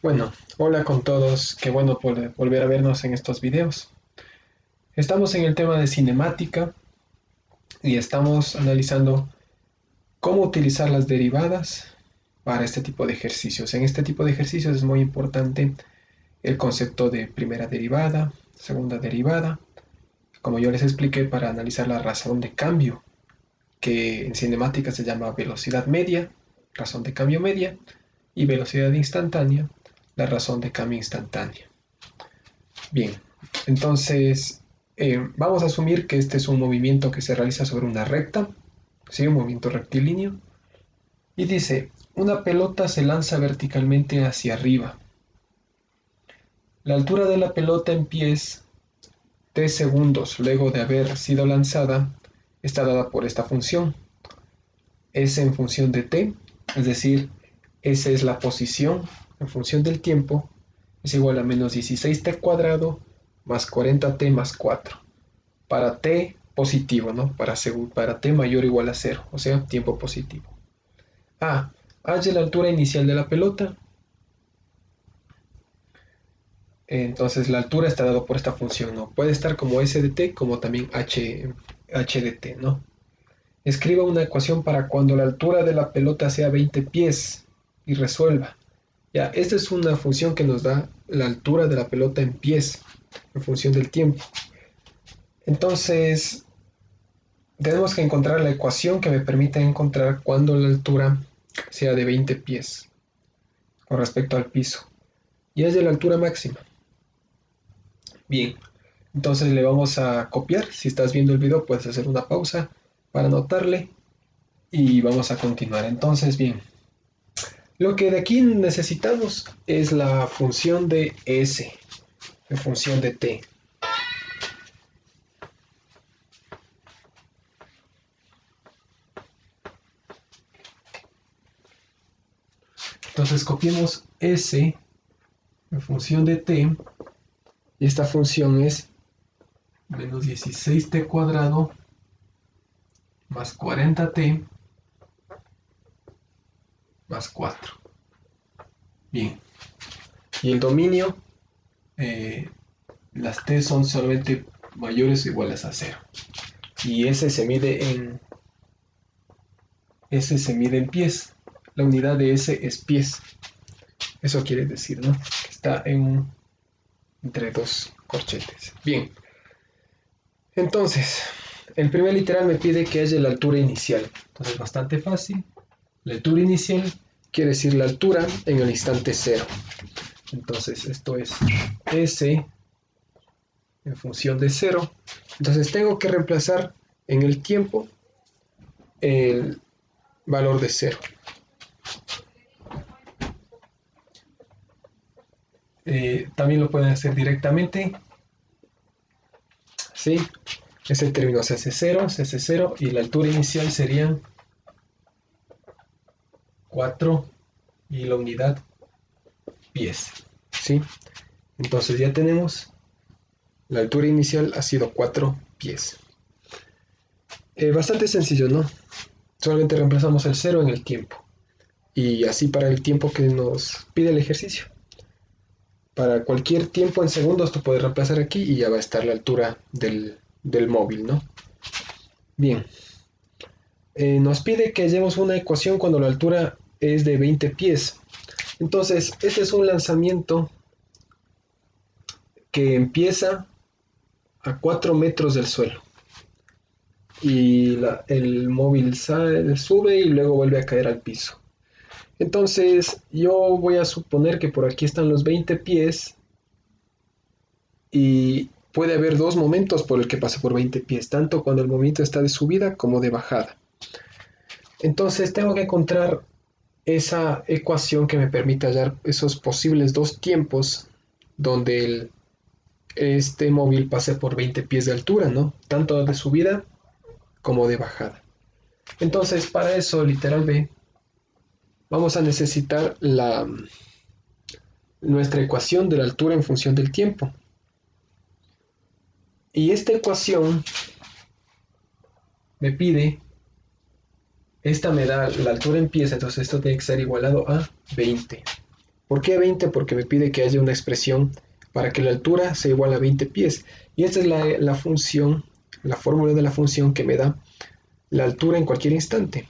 Bueno, hola con todos, qué bueno volver a vernos en estos videos. Estamos en el tema de cinemática y estamos analizando cómo utilizar las derivadas para este tipo de ejercicios. En este tipo de ejercicios es muy importante el concepto de primera derivada, segunda derivada, como yo les expliqué para analizar la razón de cambio, que en cinemática se llama velocidad media, razón de cambio media, y velocidad instantánea, la razón de cambio instantánea. Bien, entonces vamos a asumir que este es un movimiento que se realiza sobre una recta, ¿sí? Un movimiento rectilíneo. Y dice, una pelota se lanza verticalmente hacia arriba. La altura de la pelota en pies, t segundos luego de haber sido lanzada, está dada por esta función. S en función de t, es decir, S es la posición en función del tiempo, es igual a menos 16t cuadrado más 40t más 4. Para t positivo, ¿no? Para t mayor o igual a 0, o sea, tiempo positivo. H la altura inicial de la pelota. Entonces la altura está dado por esta función, ¿no? Puede estar como s de t como también h de t, ¿no? Escriba una ecuación para cuando la altura de la pelota sea 20 pies y resuelva. Ya, esta es una función que nos da la altura de la pelota en pies en función del tiempo. Entonces, tenemos que encontrar la ecuación que me permite encontrar cuando la altura sea de 20 pies con respecto al piso. Y es de la altura máxima. Bien, entonces le vamos a copiar. Si estás viendo el video, puedes hacer una pausa para anotarle y vamos a continuar. Entonces, bien, lo que de aquí necesitamos es la función de S, la función de T. Entonces copiemos S en función de T y esta función es menos 16t cuadrado más 40t más 4. Bien, y el dominio, eh, las t son solamente mayores o iguales a 0. Y S se mide en pies. La unidad de S es pies. Eso quiere decir, ¿no? Que está entre dos corchetes. Bien, entonces, el primer literal me pide que haya la altura inicial. Entonces, bastante fácil. La altura inicial quiere decir la altura en el instante cero. Entonces, esto es S en función de cero. Entonces, tengo que reemplazar en el tiempo el valor de cero. También lo pueden hacer directamente. ¿Sí? Ese término se hace 0, se hace 0 y la altura inicial serían 4 y la unidad pies. ¿Sí? Entonces ya tenemos la altura inicial ha sido 4 pies. Bastante sencillo, ¿no? Solamente reemplazamos el 0 en el tiempo. Y así para el tiempo que nos pide el ejercicio. Para cualquier tiempo en segundos tú puedes reemplazar aquí y ya va a estar la altura del móvil, ¿no? Bien. Nos pide que hallemos una ecuación cuando la altura es de 20 pies. Entonces, este es un lanzamiento que empieza a 4 metros del suelo. Y el móvil sube y luego vuelve a caer al piso. Entonces, yo voy a suponer que por aquí están los 20 pies y puede haber dos momentos por el que pase por 20 pies, tanto cuando el movimiento está de subida como de bajada. Entonces, tengo que encontrar esa ecuación que me permite hallar esos posibles dos tiempos donde este móvil pase por 20 pies de altura, ¿no? Tanto de subida como de bajada. Entonces, para eso, literal B, vamos a necesitar nuestra ecuación de la altura en función del tiempo. Y esta ecuación me pide, esta me da la altura en pies, entonces esto tiene que ser igualado a 20. ¿Por qué 20? Porque me pide que haya una expresión para que la altura sea igual a 20 pies. Y esta es la función, la fórmula de la función que me da la altura en cualquier instante,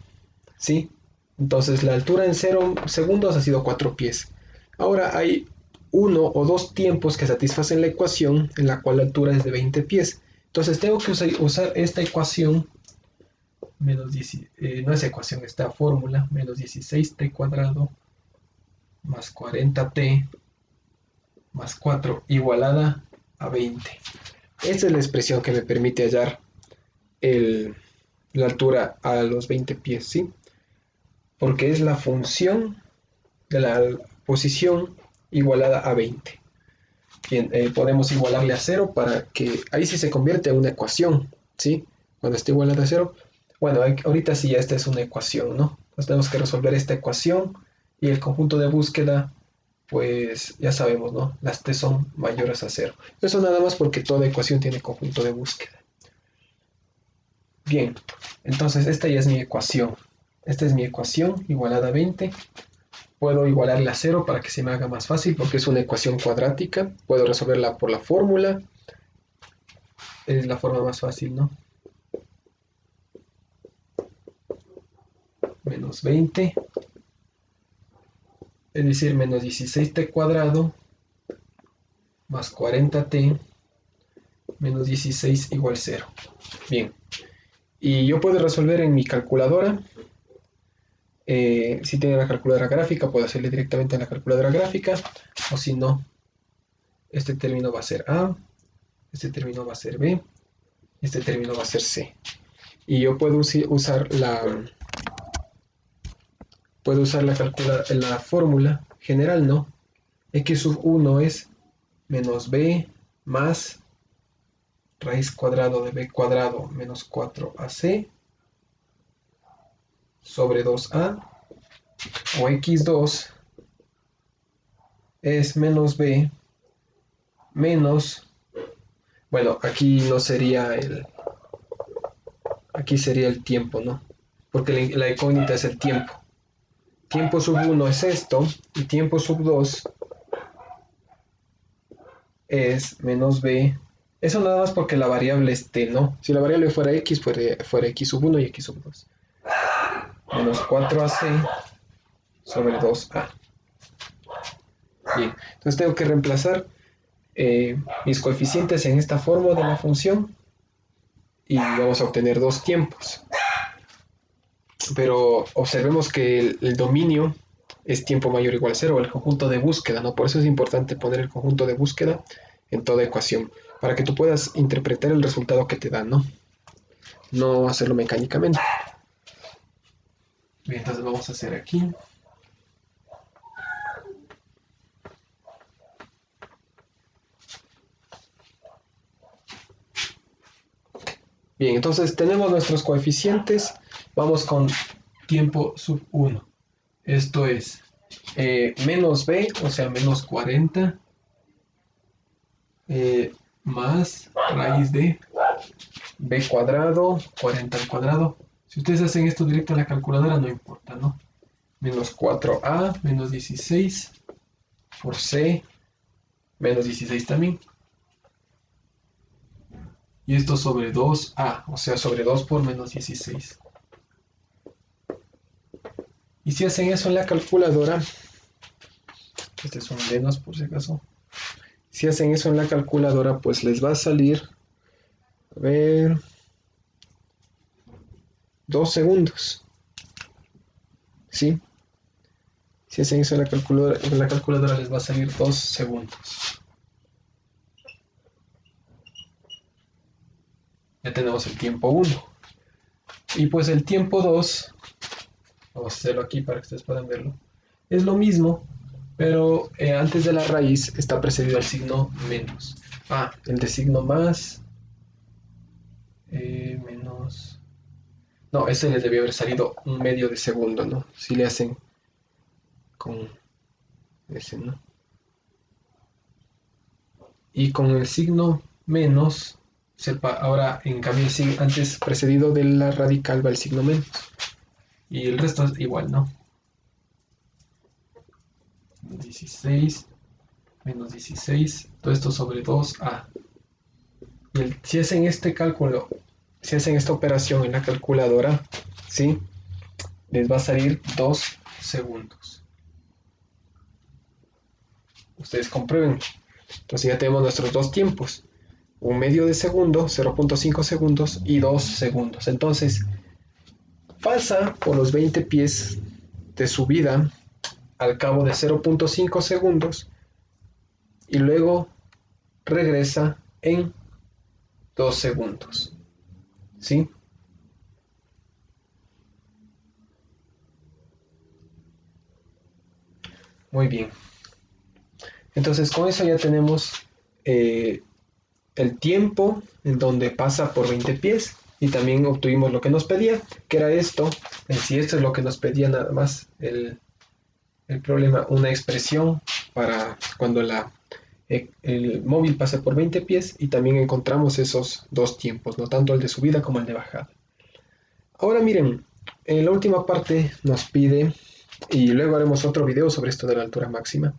¿sí? Entonces la altura en 0 segundos ha sido 4 pies. Ahora hay uno o dos tiempos que satisfacen la ecuación en la cual la altura es de 20 pies. Entonces tengo que usar esta ecuación, no es ecuación, esta fórmula, menos 16t cuadrado más 40t más 4 igualada a 20. Esta es la expresión que me permite hallar la altura a los 20 pies, ¿sí? Porque es la función de la posición igualada a 20. Bien, podemos igualarle a 0 para que ahí sí se convierte en una ecuación, ¿sí? Cuando esté igualada a 0. Bueno, ahorita sí ya esta es una ecuación, ¿no? Entonces tenemos que resolver esta ecuación y el conjunto de búsqueda, pues ya sabemos, ¿no? Las t son mayores a 0. Eso nada más porque toda ecuación tiene conjunto de búsqueda. Bien, entonces esta ya es mi ecuación. Esta es mi ecuación igualada a 20. Puedo igualarla a 0 para que se me haga más fácil porque es una ecuación cuadrática. Puedo resolverla por la fórmula. Es la forma más fácil, ¿no? Menos 20. Es decir, menos 16t cuadrado más 40t menos 16 igual 0. Bien. Y yo puedo resolver en mi calculadora. Si tiene la calculadora gráfica, puedo hacerle directamente en la calculadora gráfica. O si no, este término va a ser A, este término va a ser B, este término va a ser C. Y yo puedo usar la fórmula general, ¿no? X sub 1 es menos B más raíz cuadrado de B cuadrado menos 4AC sobre 2A, o X2 es menos B menos, bueno, aquí no sería aquí sería el tiempo, ¿no? Porque la incógnita es el tiempo. Tiempo sub 1 es esto, y tiempo sub 2 es menos b. Eso nada más porque la variable es t, ¿no? Si la variable fuera x, fuera x sub 1 y x sub 2. Menos 4ac sobre 2a. Bien, entonces tengo que reemplazar mis coeficientes en esta forma de la función y vamos a obtener dos tiempos. Pero observemos que el dominio es tiempo mayor o igual a 0, el conjunto de búsqueda, ¿no? Por eso es importante poner el conjunto de búsqueda en toda ecuación, para que tú puedas interpretar el resultado que te dan, ¿no? No hacerlo mecánicamente. Bien, entonces vamos a hacer aquí. Bien, entonces tenemos nuestros coeficientes. Vamos con tiempo sub 1. Esto es menos b, o sea, menos 40, más raíz de b cuadrado, 40 al cuadrado. Si ustedes hacen esto directo en la calculadora, no importa, ¿no? Menos 4a, menos 16, por c, menos 16 también. Y esto sobre 2a, o sea, sobre 2 por menos 16. Y si hacen eso en la calculadora, este es un menos por si acaso. Si hacen eso en la calculadora, pues les va a salir, a ver, 2 segundos. ¿Sí? Si hacen eso en la calculadora les va a salir 2 segundos. Ya tenemos el tiempo 1. Y pues el tiempo 2, vamos a hacerlo aquí para que ustedes puedan verlo, es lo mismo, pero antes de la raíz está precedido el signo menos. El de signo más, menos... No, ese les debió haber salido un medio de segundo, ¿no? Si le hacen con ese, ¿no? Y con el signo menos, ahora en cambio antes precedido de la radical va el signo menos. Y el resto es igual, ¿no? menos 16, todo esto sobre 2a. Y si hacen este cálculo, si hacen esta operación en la calculadora, ¿sí? Les va a salir 2 segundos. Ustedes comprueben. Entonces ya tenemos nuestros dos tiempos. 1/2 de segundo, 0.5 segundos y 2 segundos. Entonces, pasa por los 20 pies de subida al cabo de 0.5 segundos y luego regresa en 2 segundos. ¿Sí? Muy bien. Entonces con eso ya tenemos el tiempo en donde pasa por 20 pies y también obtuvimos lo que nos pedía, que era esto. En sí, esto es lo que nos pedía nada más el problema, una expresión para cuando el móvil pase por 20 pies y también encontramos esos dos tiempos, no tanto el de subida como el de bajada. Ahora miren, en la última parte nos pide, y luego haremos otro video sobre esto de la altura máxima,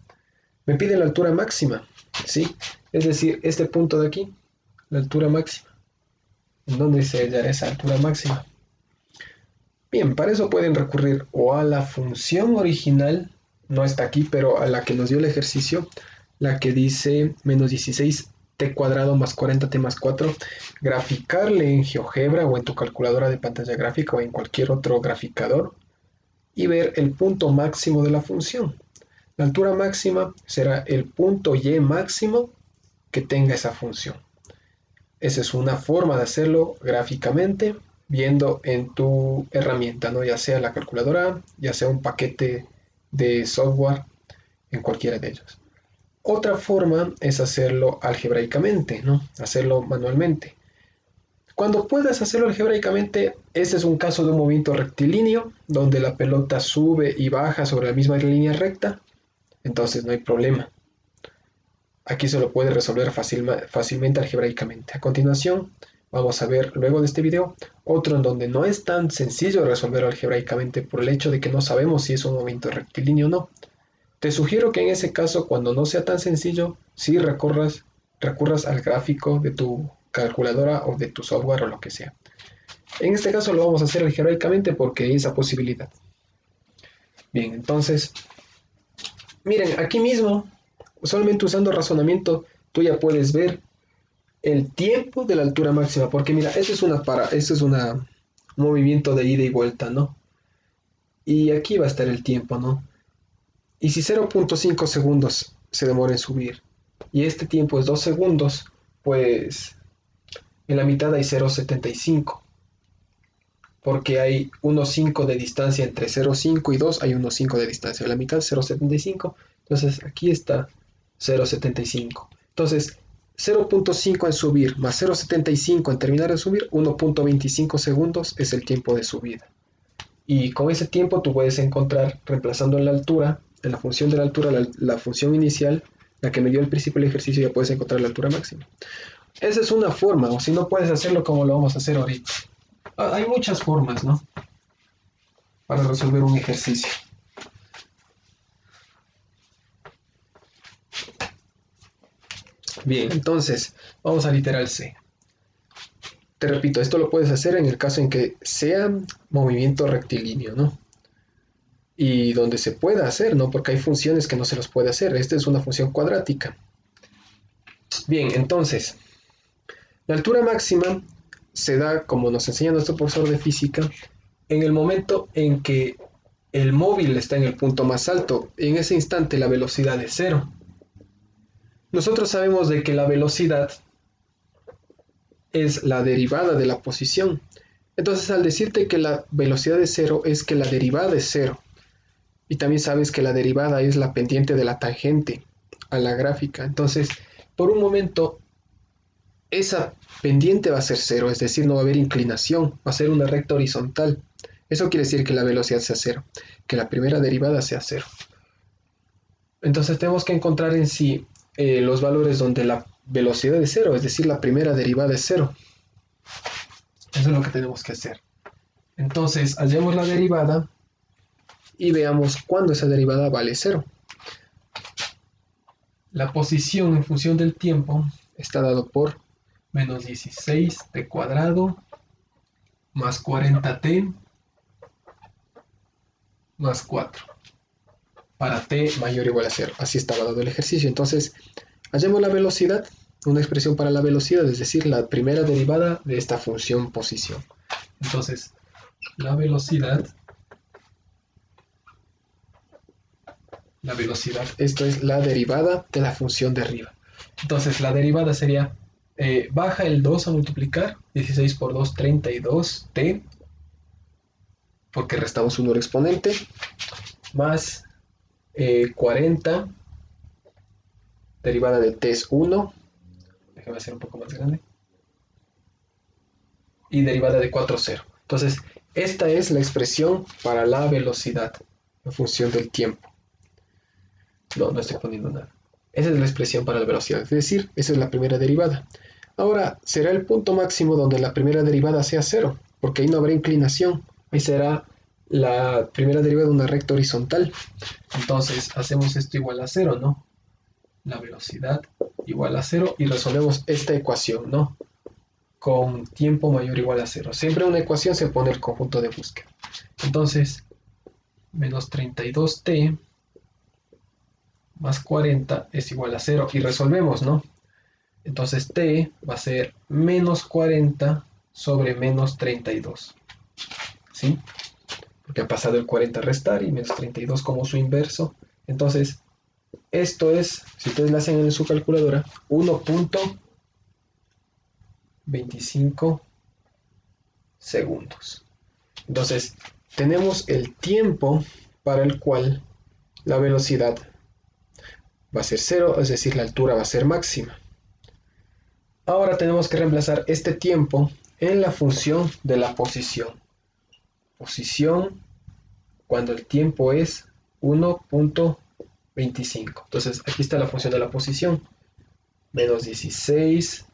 me pide la altura máxima, ¿sí? Es decir, este punto de aquí, la altura máxima. ¿En dónde se hallará esa altura máxima? Bien, para eso pueden recurrir o a la función original, no está aquí, pero a la que nos dio el ejercicio, la que dice menos 16t cuadrado más 40t más 4, graficarle en GeoGebra o en tu calculadora de pantalla gráfica o en cualquier otro graficador y ver el punto máximo de la función. La altura máxima será el punto y máximo que tenga esa función. Esa es una forma de hacerlo gráficamente, viendo en tu herramienta, ¿no? Ya sea la calculadora, ya sea un paquete de software, en cualquiera de ellos. Otra forma es hacerlo algebraicamente, ¿no? Hacerlo manualmente. Cuando puedas hacerlo algebraicamente, este es un caso de un movimiento rectilíneo, donde la pelota sube y baja sobre la misma línea recta, entonces no hay problema. Aquí se lo puede resolver fácilmente algebraicamente. A continuación, vamos a ver luego de este video otro en donde no es tan sencillo resolver algebraicamente por el hecho de que no sabemos si es un movimiento rectilíneo o no. Te sugiero que en ese caso, cuando no sea tan sencillo, sí recurras al gráfico de tu calculadora o de tu software o lo que sea. En este caso lo vamos a hacer algebraicamente porque hay esa posibilidad. Bien, entonces, miren, aquí mismo, solamente usando razonamiento, tú ya puedes ver el tiempo de la altura máxima, porque mira, eso es un movimiento de ida y vuelta, ¿no? Y aquí va a estar el tiempo, ¿no? Y si 0.5 segundos se demora en subir y este tiempo es 2 segundos, pues en la mitad hay 0.75, porque hay 1.5 de distancia entre 0.5 y 2, hay 1.5 de distancia, en la mitad 0.75, entonces aquí está 0.75. Entonces 0.5 en subir más 0.75 en terminar de subir, 1.25 segundos es el tiempo de subida. Y con ese tiempo tú puedes encontrar, reemplazando en la altura, en la función de la altura, la función inicial, la que me dio al principio del ejercicio, ya puedes encontrar la altura máxima. Esa es una forma, o si no puedes hacerlo como lo vamos a hacer ahorita. Hay muchas formas, ¿no? Para resolver un ejercicio. Bien, entonces, vamos a literal C. Te repito, esto lo puedes hacer en el caso en que sea movimiento rectilíneo, ¿no? Y donde se pueda hacer, ¿no? Porque hay funciones que no se los puede hacer. Esta es una función cuadrática. Bien, entonces, la altura máxima se da, como nos enseña nuestro profesor de física, en el momento en que el móvil está en el punto más alto. En ese instante la velocidad es cero. Nosotros sabemos de que la velocidad es la derivada de la posición. Entonces, al decirte que la velocidad es cero, es que la derivada es cero. Y también sabes que la derivada es la pendiente de la tangente a la gráfica. Entonces, por un momento, esa pendiente va a ser cero, es decir, no va a haber inclinación, va a ser una recta horizontal. Eso quiere decir que la velocidad sea cero, que la primera derivada sea cero. Entonces tenemos que encontrar en sí los valores donde la velocidad es cero, es decir, la primera derivada es cero. Eso es lo que tenemos que hacer. Entonces, hallemos la derivada y veamos cuándo esa derivada vale cero. la posición en función del tiempo está dado por menos 16t cuadrado más 40t más 4 para t mayor o igual a 0. Así estaba dado el ejercicio. Entonces, hallemos la velocidad, una expresión para la velocidad, es decir, la primera derivada de esta función posición. Entonces, la velocidad, esto es la derivada de la función de arriba. Entonces, la derivada sería, baja el 2 a multiplicar, 16 por 2, 32t, porque restamos un exponente, más 40, derivada de t es 1, déjame hacer un poco más grande, y derivada de 4, 0. Entonces, esta es la expresión para la velocidad en función del tiempo. No estoy poniendo nada. Esa es la expresión para la velocidad, es decir, esa es la primera derivada. Ahora, será el punto máximo donde la primera derivada sea 0, porque ahí no habrá inclinación. Ahí será la primera derivada de una recta horizontal. Entonces, hacemos esto igual a 0, ¿no? La velocidad igual a 0 y resolvemos esta ecuación, ¿no? Con tiempo mayor o igual a 0. Siempre en una ecuación se pone el conjunto de búsqueda. Entonces, menos 32t más 40 es igual a 0 y resolvemos, ¿no? Entonces t va a ser menos 40 sobre menos 32, ¿sí? Porque ha pasado el 40 a restar y menos 32 como su inverso. Entonces, esto es, si ustedes lo hacen en su calculadora, 1.25 segundos. Entonces, tenemos el tiempo para el cual la velocidad va a ser 0, es decir, la altura va a ser máxima. Ahora tenemos que reemplazar este tiempo en la función de la posición. Posición cuando el tiempo es 1.25. Entonces, aquí está la función de la posición. Menos 16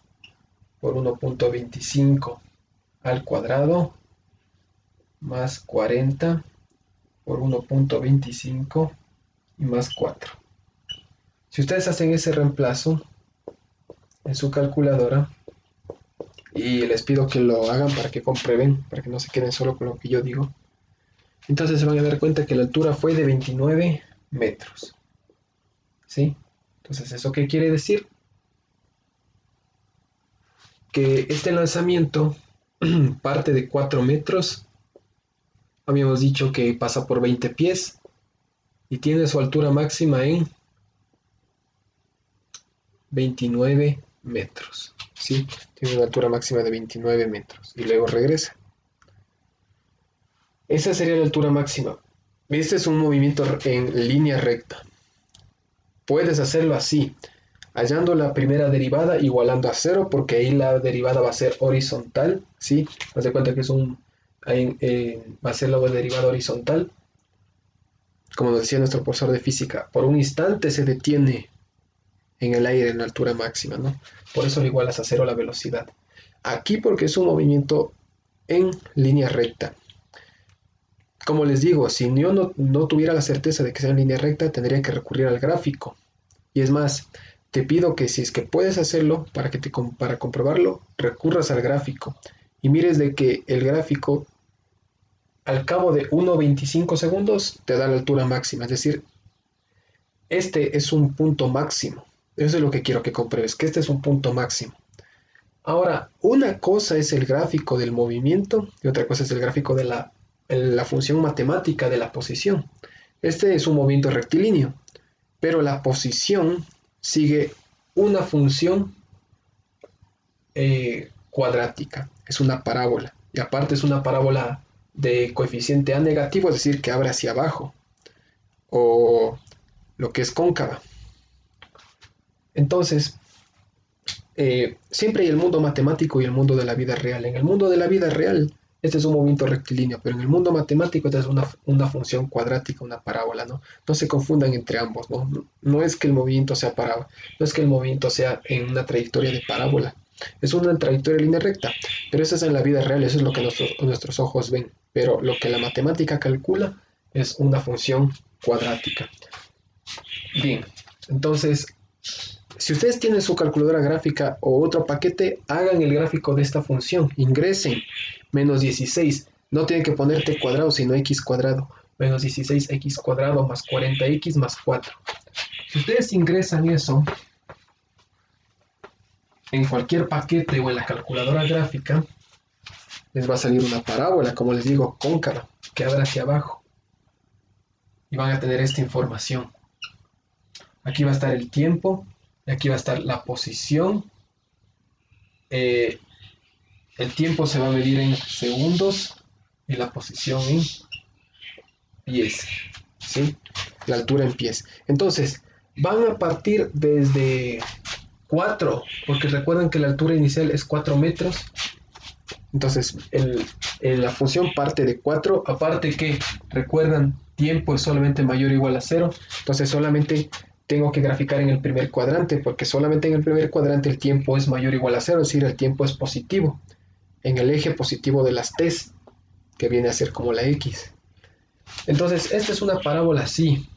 por 1.25 al cuadrado más 40 por 1.25 y más 4. Si ustedes hacen ese reemplazo en su calculadora, y les pido que lo hagan para que comprueben, para que no se queden solo con lo que yo digo, entonces se van a dar cuenta que la altura fue de 29 metros. ¿Sí? Entonces, ¿eso qué quiere decir? Que este lanzamiento parte de 4 metros. Habíamos dicho que pasa por 20 pies y tiene su altura máxima en 29 metros. ¿Sí? Tiene una altura máxima de 29 metros y luego regresa. Esa sería la altura máxima. Este es un movimiento en línea recta. Puedes hacerlo así, hallando la primera derivada igualando a 0, porque ahí la derivada va a ser horizontal, ¿sí? Haz de cuenta que es va a ser la derivada horizontal. Como nos decía nuestro profesor de física, por un instante se detiene en el aire en la altura máxima, ¿no? Por eso le igualas a 0 la velocidad. Aquí porque es un movimiento en línea recta. Como les digo, si yo no tuviera la certeza de que sea en línea recta, tendría que recurrir al gráfico. Y es más, te pido que si es que puedes hacerlo, para comprobarlo, recurras al gráfico. Y mires de que el gráfico, al cabo de 1.25 segundos, te da la altura máxima. Es decir, este es un punto máximo. Eso es lo que quiero que compruebes, que este es un punto máximo. Ahora, una cosa es el gráfico del movimiento y otra cosa es el gráfico de la función matemática de la posición. Este es un movimiento rectilíneo, pero la posición sigue una función cuadrática, es una parábola, y aparte es una parábola de coeficiente a negativo, es decir, que abre hacia abajo, o lo que es cóncava. Entonces, siempre hay el mundo matemático y el mundo de la vida real. En el mundo de la vida real, este es un movimiento rectilíneo, pero en el mundo matemático esta es una función cuadrática, una parábola, ¿no? No se confundan entre ambos, ¿no? No es que el movimiento sea parábola, no es que el movimiento sea en una trayectoria de parábola, es una trayectoria de línea recta, pero eso es en la vida real, eso es lo que nuestros ojos ven, pero lo que la matemática calcula es una función cuadrática. Bien, entonces Si ustedes tienen su calculadora gráfica o otro paquete, hagan el gráfico de esta función. Ingresen menos 16. No tienen que poner t cuadrado, sino x cuadrado. Menos 16x cuadrado más 40x más 4. Si ustedes ingresan eso en cualquier paquete o en la calculadora gráfica, les va a salir una parábola, como les digo, cóncava, que abre hacia abajo. Y van a tener esta información. Aquí va a estar el tiempo, y aquí va a estar la posición. El tiempo se va a medir en segundos y la posición en pies, ¿sí? La altura en pies. Entonces, van a partir desde 4, porque recuerden que la altura inicial es 4 metros. Entonces, la función parte de 4, aparte que, recuerdan, tiempo es solamente mayor o igual a 0, entonces solamente tengo que graficar en el primer cuadrante, porque solamente en el primer cuadrante el tiempo es mayor o igual a 0, es decir, el tiempo es positivo, en el eje positivo de las t's, que viene a ser como la x. Entonces, esta es una parábola así,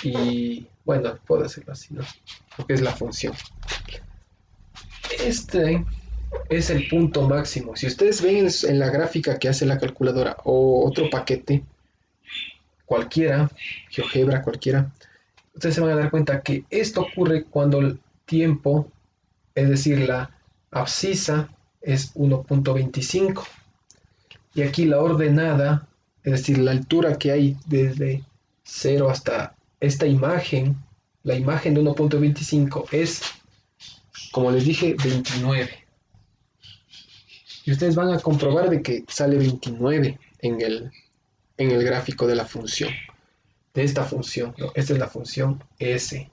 y bueno, puedo hacerlo así, ¿no? Porque es la función. Este es el punto máximo. Si ustedes ven en la gráfica que hace la calculadora o otro paquete, cualquiera, GeoGebra cualquiera, ustedes se van a dar cuenta que esto ocurre cuando el tiempo, es decir, la abscisa es 1.25 y aquí la ordenada, es decir, la altura que hay desde 0 hasta esta imagen, la imagen de 1.25 es, como les dije, 29. Y ustedes van a comprobar de que sale 29 en el gráfico de la función, de esta función, ¿no? Esta es la función S.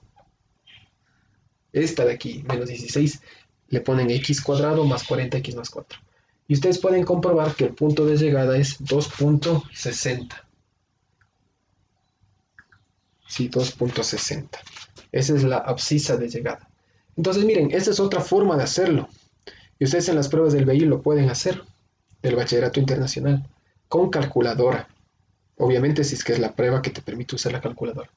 Esta de aquí, menos 16, le ponen x cuadrado más 40x más 4. Y ustedes pueden comprobar que el punto de llegada es 2.60. Sí, 2.60. Esa es la abscisa de llegada. Entonces, miren, esta es otra forma de hacerlo. Y ustedes en las pruebas del BI lo pueden hacer, del Bachillerato Internacional, con calculadora. Obviamente, si es que es la prueba que te permite usar la calculadora.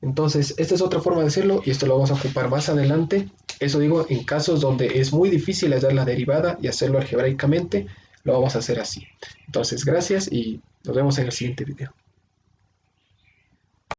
Entonces, esta es otra forma de hacerlo y esto lo vamos a ocupar más adelante. Eso digo, en casos donde es muy difícil hallar la derivada y hacerlo algebraicamente, lo vamos a hacer así. Entonces, gracias y nos vemos en el siguiente video.